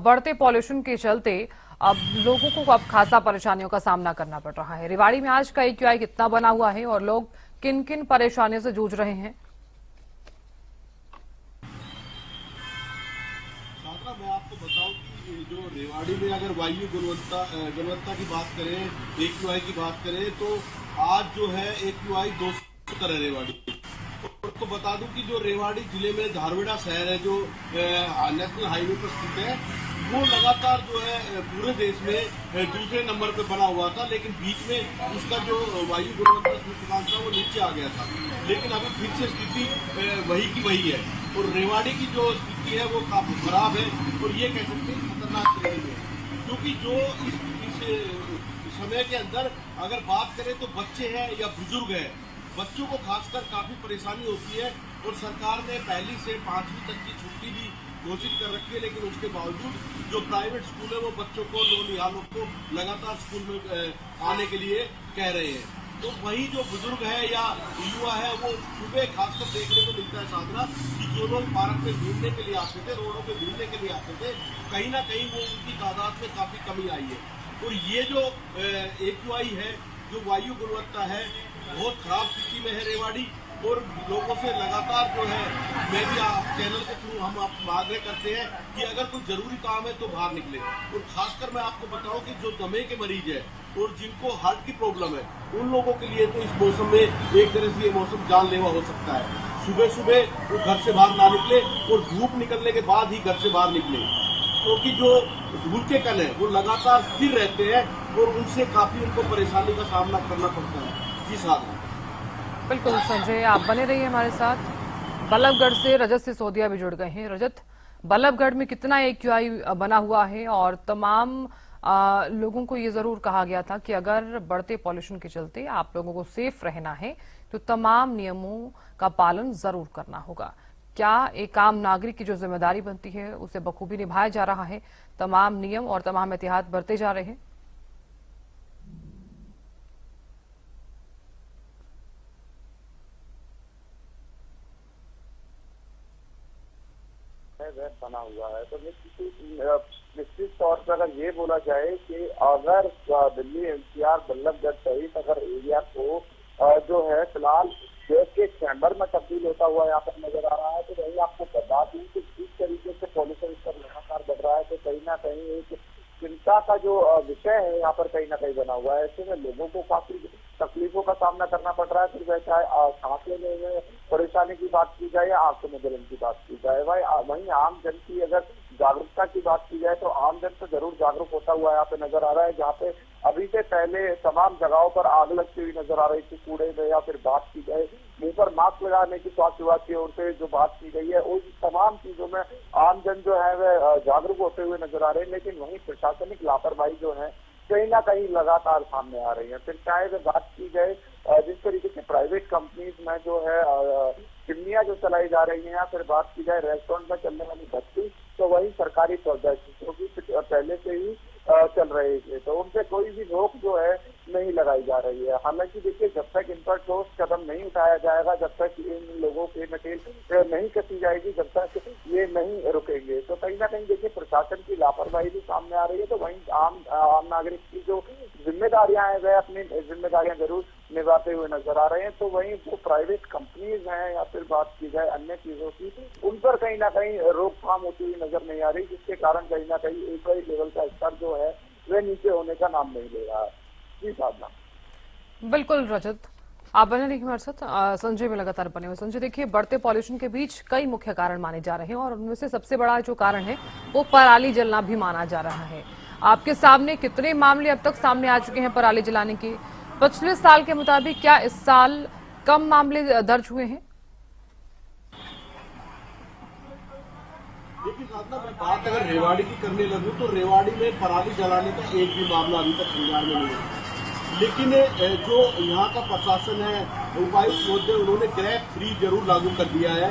बढ़ते पॉल्यूशन के चलते अब लोगों को अब खासा परेशानियों का सामना करना पड़ रहा है। रेवाड़ी में आज का AQI कितना बना हुआ है और लोग किन किन परेशानियों से जूझ रहे हैं? मैं आपको बताऊं कि जो रेवाड़ी में अगर वायु गुणवत्ता की बात करें, AQI की बात करें, तो आज जो है AQI 270 है रेवाड़ी। तो बता दूं कि जो रेवाड़ी जिले में धारवेड़ा शहर है, जो नेशनल हाईवे पर स्थित है, वो लगातार जो है पूरे देश में दूसरे नंबर पे बना हुआ था, लेकिन बीच में उसका जो वायु गुणवत्ता सूचकांक था वो नीचे आ गया था। लेकिन अभी फिर से स्थिति वही की वही है और रेवाड़ी की जो स्थिति है वो काफी खराब है और ये कह सकते हैं खतरनाक श्रेणी में, क्योंकि जो इस समय के अंदर अगर बात करें तो बच्चे हैं या बुजुर्ग है, बच्चों को खासकर काफी परेशानी होती है और सरकार ने पहली से 5वीं तक की छुट्टी भी घोषित कर रखी है, लेकिन उसके बावजूद जो प्राइवेट स्कूल है वो बच्चों को, नौनिहालों को लगातार स्कूल में आने के लिए कह रहे हैं। तो वही जो बुजुर्ग है या युवा है वो सुबह खासकर देखने को मिलता है साधना कि जो लोग पार्क में घूमने के लिए आते थे, रोडों पे घूमने के लिए आते थे, कहीं ना कहीं वो उनकी तादाद में काफी कमी आई है। और ये जो AQI है, जो वायु गुणवत्ता है, बहुत खराब स्थिति में है रेवाड़ी और लोगों से लगातार जो है, मैं भी चैनल के थ्रू हम आग्रह करते हैं कि अगर कोई जरूरी काम है तो बाहर निकले। और खासकर मैं आपको बताऊं कि जो दमे के मरीज है और जिनको हार्ट की प्रॉब्लम है, उन लोगों के लिए तो इस मौसम में एक तरह से ये मौसम जानलेवा हो सकता है। सुबह सुबह वो घर से बाहर ना निकले और धूप निकलने के बाद ही घर से बाहर निकले, क्योंकि जो धूल के कण है वो लगातार स्थिर रहते हैं और उनसे काफी उनको परेशानी का सामना करना पड़ता है। जी साहब। बिल्कुल संजय, आप बने रहिए हमारे साथ। बल्लभगढ़ से रजत सिसोदिया भी जुड़ गए हैं। रजत, बल्लभगढ़ में कितना AQI बना हुआ है और तमाम लोगों को ये जरूर कहा गया था कि अगर बढ़ते पॉल्यूशन के चलते आप लोगों को सेफ रहना है तो तमाम नियमों का पालन जरूर करना होगा। क्या एक आम नागरिक की जो जिम्मेदारी बनती है उसे बखूबी निभाया जा रहा है? तमाम नियम और तमाम एहतियात बरते जा रहे हैं? बना हुआ है तो निश्चित तौर पर अगर ये बोला जाए कि अगर दिल्ली NCR बल्लभगढ़ सहित अगर एरिया को जो है फिलहाल गैस के चैम्बर में तब्दील होता हुआ यहाँ पर नजर आ रहा है, तो वही आपको बता दूं कि जिस तरीके से पॉल्यूशन स्तर लगातार बढ़ रहा है, तो कहीं ना कहीं एक चिंता का जो विषय है यहाँ पर कहीं ना कहीं बना हुआ है। ऐसे में लोगों को काफी तकलीफों का सामना करना पड़ रहा है, फिर वह चाहे सांस लेने में परेशानी की बात की जाए या आंखों में जलन की बात की जाए। वहीं आम जन की अगर जागरूकता की बात की जाए तो आम जन तो जरूर जागरूक होता हुआ यहाँ पे नजर आ रहा है, जहाँ पे अभी से पहले तमाम जगहों पर आग लगती हुई नजर आ रही थी कूड़े में, या फिर बात की जाए मुंह पर मास्क लगाने की स्वास्थ्य विभाग की ओर से जो बात की गई है, उन तमाम चीजों में आम जन जो है वह जागरूक होते हुए नजर आ रहे हैं। लेकिन वहीं प्रशासनिक लापरवाही जो है कहीं ना कहीं लगातार सामने आ रही है। फिर चाहे वह बात की जाए जिस तरीके से प्राइवेट कंपनीज में जो है चिमनियां जो चलाई जा रही हैं, या फिर बात की जाए रेस्टोरेंट में चलने वाली बत्ती, तो वही सरकारी प्रौद्योगिकियों की पहले से ही चल रहे थे, तो उनसे कोई भी रोक जो है नहीं लगाई जा रही है। हालांकि देखिए, जब तक इन पर ठोस कदम नहीं उठाया जाएगा, जब तक इन लोगों के नकेल नहीं कसी जाएगी, जब तक ये नहीं रुकेंगे, तो कहीं ना कहीं देखिए प्रशासन की लापरवाही भी सामने आ रही है। तो वहीं आम नागरिक की जो जिम्मेदारियां हैं वह अपनी जिम्मेदारियां जरूर निभाते हुए नजर आ रहे हैं। तो वहीं जो प्राइवेट कंपनीज हैं या फिर बात की जाए अन्य चीजों की, उन पर कहीं ना कहीं रोकथाम होती हुई नजर नहीं आ रही, जिसके कारण कहीं ना कहीं AQI लेवल का स्तर जो है वह नीचे होने का नाम नहीं ले रहा है। जी साधना। बिल्कुल रजत, आप बने रहिए हमारे साथ। संजय में लगातार बने हुए। संजय, देखिए, बढ़ते पॉल्यूशन के बीच कई मुख्य कारण माने जा रहे हैं और उनमें से सबसे बड़ा जो कारण है वो पराली जलना भी माना जा रहा है। आपके सामने कितने मामले अब तक सामने आ चुके हैं पराली जलाने के? पिछले साल के मुताबिक क्या इस साल कम मामले दर्ज हुए हैं? देखिए साधना, मैं बात अगर रेवाड़ी की करने लगूं तो रेवाड़ी में पराली जलाने का एक भी मामला अभी तक संज्ञान में नहीं है। लेकिन जो यहाँ का प्रशासन है, उपायुक्त महोदय, उन्होंने क्रैक फ्री जरूर लागू कर दिया है,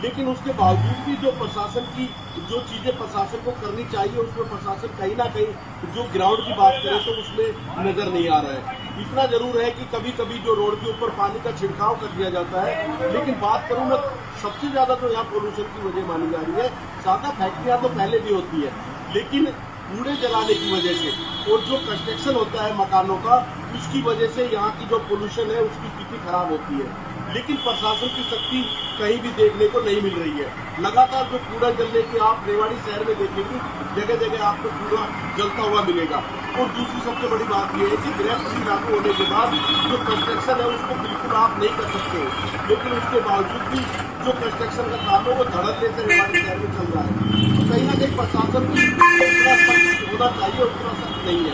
लेकिन उसके बावजूद भी जो प्रशासन की जो चीजें प्रशासन को करनी चाहिए उसमें प्रशासन कहीं ना कहीं जो ग्राउंड की बात करें तो उसमें नजर नहीं आ रहा है। इतना जरूर है कि कभी कभी जो रोड के ऊपर पानी का छिड़काव कर दिया जाता है, लेकिन बात करूं मैं सबसे ज्यादा तो यहाँ पोल्यूशन की वजह मानी जा रही है। सादा फैक्ट्रियां तो पहले भी होती है, लेकिन कूड़े जलाने की वजह से और जो कंस्ट्रक्शन होता है मकानों का, उसकी वजह से यहाँ की जो पोल्यूशन है उसकी स्थिति खराब होती है। लेकिन प्रशासन की शक्ति कहीं भी देखने को नहीं मिल रही है। लगातार जो कूड़ा जलने की आप रेवाड़ी शहर में देखेंगे, जगह जगह आपको कूड़ा जलता हुआ मिलेगा। और दूसरी सबसे बड़ी बात यह है कि ग्रेफ फ्री लागू होने के बाद जो कंस्ट्रक्शन है उसको बिल्कुल आप नहीं कर सकते हो, लेकिन उसके बावजूद भी जो कंस्ट्रक्शन का काम है वो धड़ल्ले से रेवाड़ी शहर में चल रहा है। तो कहीं ना कहीं प्रशासन की उतना सख्त होना चाहिए, उतना सख्त नहीं है।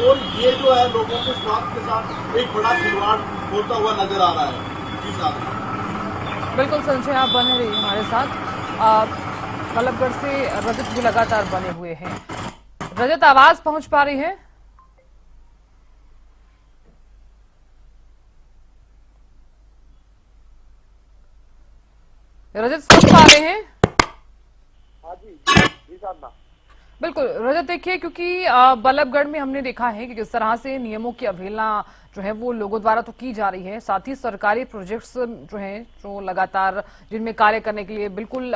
और ये जो है लोगों के स्वास्थ्य के साथ एक बड़ा खिलवाड़ होता हुआ नजर आ रहा है। जी साहब, बिल्कुल संजय, आप बने रहिए हमारे साथ। बल्लभगढ़ से रजत भी लगातार बने हुए हैं। रजत, आवाज पहुंच पा रही है? रजत सुन पा रहे हैं? हाँ जी साधना। बिल्कुल रजत, देखिए क्योंकि बल्लभगढ़ में हमने देखा है कि किस तरह से नियमों की अवहेलना जो है वो लोगों द्वारा तो की जा रही है, साथ ही सरकारी प्रोजेक्ट्स जो हैं जो लगातार जिनमें कार्य करने के लिए बिल्कुल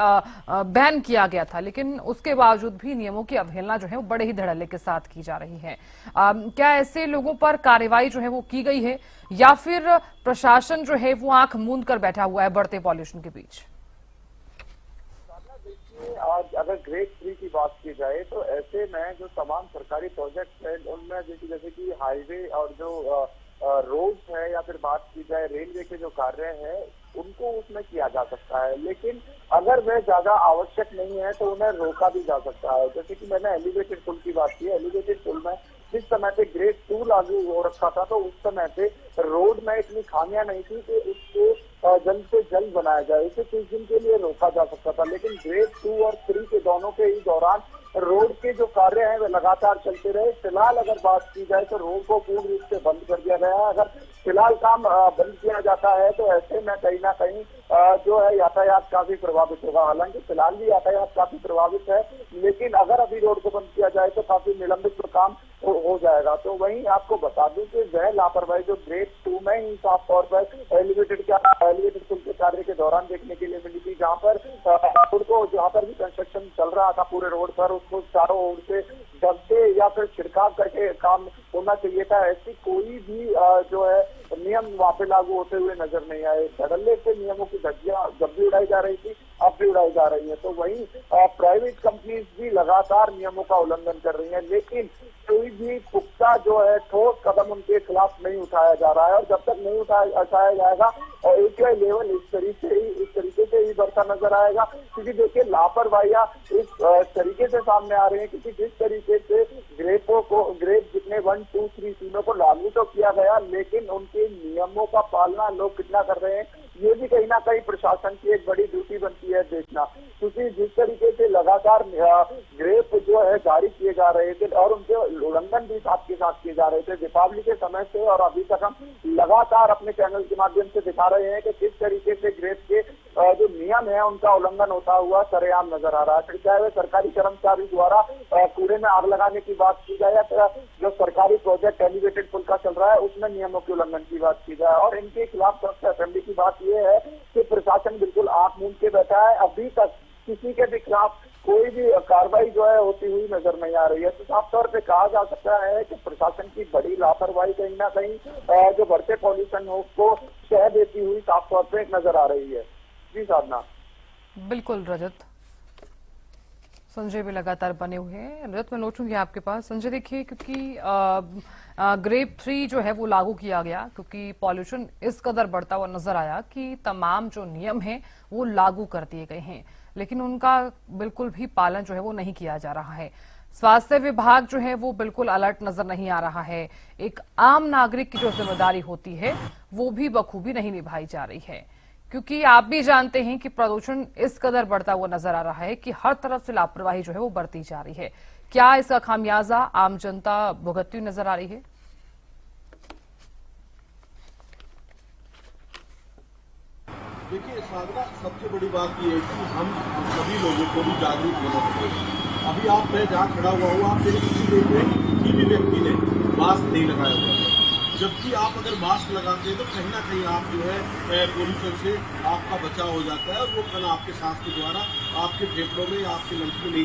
बैन किया गया था, लेकिन उसके बावजूद भी नियमों की अवहेलना जो है वो बड़े ही धड़ल्ले के साथ की जा रही है। क्या ऐसे लोगों पर कार्रवाई जो है वो की गई है या फिर प्रशासन जो है वो आंख मूंद कर बैठा हुआ है बढ़ते पॉल्यूशन के बीच? आज अगर ग्रेड 3 की बात की जाए तो ऐसे में जो तमाम सरकारी प्रोजेक्ट है उनमें जैसे कि हाईवे और जो रोड्स है या फिर बात की जाए रेलवे के जो कार्य है उनको उसमें किया जा सकता है, लेकिन अगर वह ज्यादा आवश्यक नहीं है तो उन्हें रोका भी जा सकता है। जैसे कि मैंने एलिवेटेड पुल की बात की है, एलिवेटेड पुल में जिस समय पे ग्रेड 2 लागू हो रखा था तो उस समय पे रोड में इतनी खामियां नहीं थी कि उसको जल्द से जल्द बनाया जाए, इसे कुछ दिन के लिए रोका जा सकता था। लेकिन ग्रेड 2 और 3 के दोनों के ही दौरान रोड के जो कार्य हैं वे लगातार चलते रहे। फिलहाल अगर बात की जाए तो रोड को पूर्ण रूप से बंद कर दिया गया है। अगर फिलहाल काम बंद किया जाता है तो ऐसे में कहीं ना कहीं जो है यातायात काफी प्रभावित होगा। हालांकि फिलहाल भी यातायात काफी प्रभावित है, लेकिन अगर अभी रोड को बंद किया जाए तो काफी निलंबित काम हो जाएगा। तो वहीं आपको बता दूं कि वह लापरवाही जो ग्रेड 2 में ही साफ तौर पर एलिवेटेड पुल के कार्य के दौरान देखने के लिए मिली थी, जहाँ पर रोड को जहाँ पर भी कंस्ट्रक्शन चल रहा था पूरे रोड पर उसको चारों ओर से दबके या फिर छिड़काव करके काम होना चाहिए था। ऐसी कोई भी जो है नियम वहाँ पे लागू होते हुए नजर नहीं आए। धड़ल्ले से नियमों की धज्जियां जब भी उड़ाई जा रही थी अब भी उड़ाई जा रही है। तो वहीं प्राइवेट कंपनीज भी लगातार नियमों का उल्लंघन कर रही है, लेकिन कोई भी पुख्ता जो है ठोस कदम उनके खिलाफ नहीं उठाया जा रहा है। और जब तक नहीं उठाया जाएगा और AQI लेवल इस तरीके से ही बढ़ता नजर आएगा। क्योंकि देखिए लापरवाहियां इस तरीके से सामने आ रही है, क्योंकि जिस तरीके से ग्रेड जितने 1, 2, 3 तीनों को लागू तो किया गया, लेकिन उनके नियमों का पालना लोग कितना कर रहे हैं ये भी कहीं ना कहीं प्रशासन की एक बड़ी ड्यूटी बनती है देखना। क्योंकि जिस तरीके से लगातार ग्रेप जो है जारी किए जा रहे थे और उनके उल्लंघन भी साथ के साथ किए जा रहे थे दीपावली के समय से, और अभी तक हम लगातार अपने चैनल के माध्यम से दिखा रहे हैं कि किस तरीके से ग्रेप के जो नियम है उनका उल्लंघन होता हुआ सरेआम नजर आ रहा है। फिर चाहे वह सरकारी कर्मचारी द्वारा कूड़े में आग लगाने की बात की जाए या फिर जो सरकारी प्रोजेक्ट एलिवेटेड पुल का चल रहा है उसमें नियमों के उल्लंघन की बात की जाए। और इनके खिलाफ सबसे असेंबली की बात यह है कि प्रशासन बिल्कुल आंख मूंद के बैठा है। अभी तक किसी के भी खिलाफ कोई भी कार्रवाई जो है होती हुई नजर नहीं आ रही है। तो साफ तौर पे कहा जा सकता है कि प्रशासन की बड़ी लापरवाही कहीं ना कहीं जो बढ़ते पॉल्यूशन को शह देती हुई साफ तौर पे नजर आ रही है। जी साधना। बिल्कुल रजत, संजय भी लगातार बने हुए हैं। रजत, मैं लौटूंगी आपके पास। संजय, देखिए क्योंकि ग्रेड 3 जो है वो लागू किया गया क्योंकि पॉल्यूशन इस कदर बढ़ता हुआ नजर आया कि तमाम जो नियम हैं वो लागू कर दिए गए हैं, लेकिन उनका बिल्कुल भी पालन जो है वो नहीं किया जा रहा है। स्वास्थ्य विभाग जो है वो बिल्कुल अलर्ट नजर नहीं आ रहा है। एक आम नागरिक की जो जिम्मेदारी होती है वो भी बखूबी नहीं निभाई जा रही है, क्योंकि आप भी जानते हैं कि प्रदूषण इस कदर बढ़ता हुआ नजर आ रहा है कि हर तरफ से लापरवाही जो है वो बढ़ती जा रही है। क्या इसका खामियाजा आम जनता भुगतती हुई नजर आ रही है? देखिए साधना, सबसे बड़ी बात यह है कि हम सभी लोगों को भी जागरूक होना चाहिए। अभी मैं जहाँ खड़ा हुआ हूँ, आप मेरे किसी भी व्यक्ति ने मास्क नहीं लगाया हुआ है, जबकि आप अगर मास्क लगाते हैं तो कहीं ना कहीं आप जो है पोल्यूशन से आपका बचाव हो जाता है और वो कण आपके सांस के द्वारा आपके फेफड़ों में आपके लंग्स में नहीं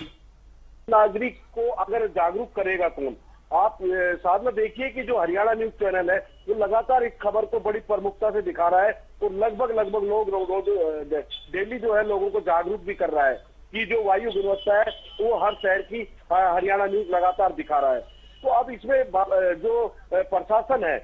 नागरिक को अगर जागरूक करेगा कौन? आप साथ में देखिए कि जो हरियाणा न्यूज चैनल है वो लगातार इस खबर को बड़ी प्रमुखता से दिखा रहा है और लगभग लोग रोज डेली जो है लोगों को जागरूक भी कर रहा है कि जो वायु गुणवत्ता है वो हर शहर की हरियाणा न्यूज लगातार दिखा रहा है। तो अब इसमें जो प्रशासन है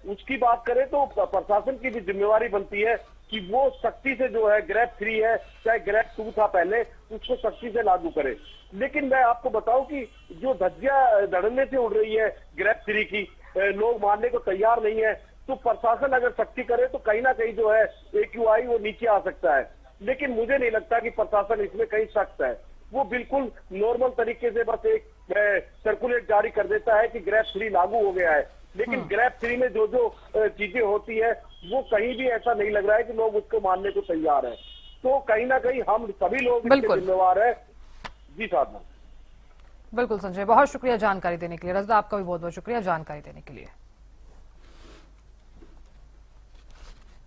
उसकी बात करें तो प्रशासन की भी जिम्मेवारी बनती है कि वो सख्ती से जो है ग्रेड 3 है चाहे ग्रेड 2 था पहले, उसको सख्ती से लागू करे। लेकिन मैं आपको बताऊं कि जो धज्जियां धड़ल्ले से उड़ रही है ग्रेड 3 की, लोग मानने को तैयार नहीं है। तो प्रशासन अगर सख्ती करे तो कहीं ना कहीं जो है AQI वो नीचे आ सकता है। लेकिन मुझे नहीं लगता कि प्रशासन इसमें कहीं सख्त है। वो बिल्कुल नॉर्मल तरीके से बस एक सर्कुलेट जारी कर देता है कि ग्रेड 3 लागू हो गया है। लेकिन ग्रेड 3 में जो जो चीजें होती है वो कहीं भी ऐसा नहीं लग रहा है कि लोग उसको मानने को तैयार हैं। तो कहीं ना कहीं हम सभी लोग इसके जिम्मेवार है। जी साहब। बिल्कुल संजय, बहुत शुक्रिया जानकारी देने के लिए। रजत, आपका भी बहुत बहुत शुक्रिया जानकारी देने के लिए।